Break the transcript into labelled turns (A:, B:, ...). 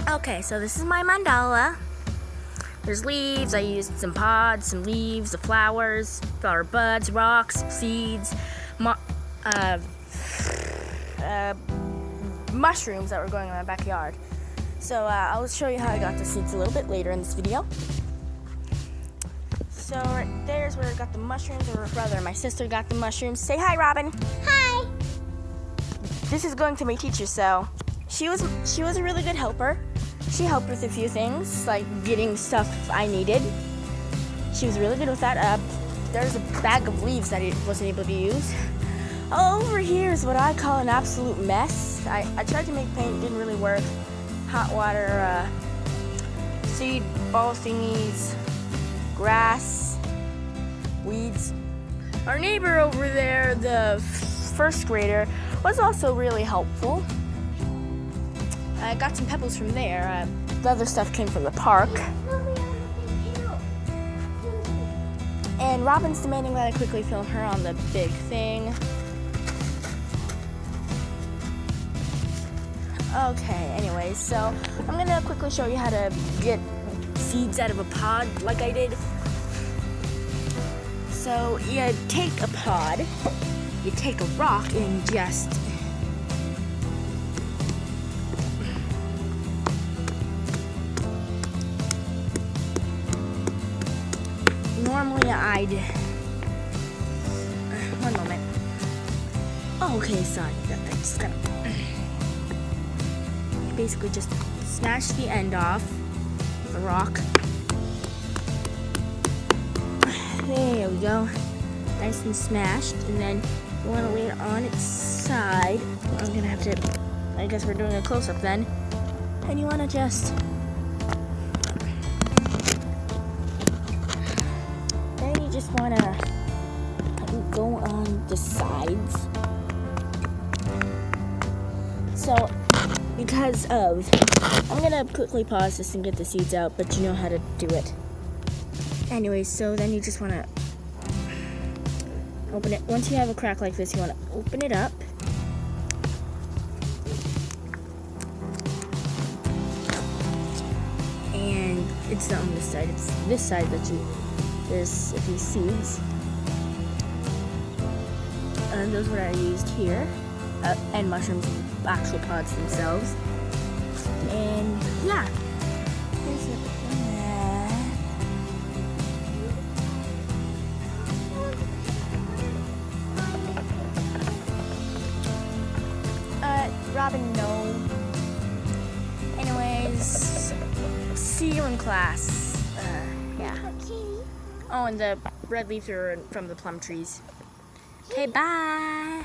A: Okay, so this is my mandala. There's leaves. I used some pods, some leaves, the flowers, flower buds, rocks, seeds, mushrooms that were growing in my backyard. So I'll show you how I got the seeds a little bit later in this video. So right there's where I got the mushrooms, or rather my sister got the mushrooms. Say hi, Robin.
B: Hi.
A: This is going to my teacher, so she was a really good helper. She helped with a few things, like getting stuff I needed. She was really good with that. There's a bag of leaves that I wasn't able to use. Over here is what I call an absolute mess. I tried to make paint, didn't really work. Hot water, seed ball thingies, grass, weeds. Our neighbor over there, the first grader, was also really helpful. I got some pebbles from there. The other stuff came from the park. And Robin's demanding that I quickly film her on the big thing. Okay, anyways, so I'm gonna quickly show you how to get seeds out of a pod like I did. So you take a pod, you take a rock, and just normally I'd one moment. Oh, okay, sorry. I just gotta basically just smash the end off the rock. There we go. Nice and smashed. And then you want to lay it on its side. I'm gonna have to, I guess we're doing a close-up then. And you want to just want to go on the sides. So because of, I'm gonna quickly pause this and get the seeds out, but you know how to do it. Anyway, so then you just want to open it. Once you have a crack like this, you want to open it up. And it's not on this side, it's this side that there's these seeds, and those are what I used here, and mushrooms, actual pods themselves. And yeah, here's it. Robin, no. Anyways, see you in class. Yeah. Oh, and the red leaves are from the plum trees. Okay, bye.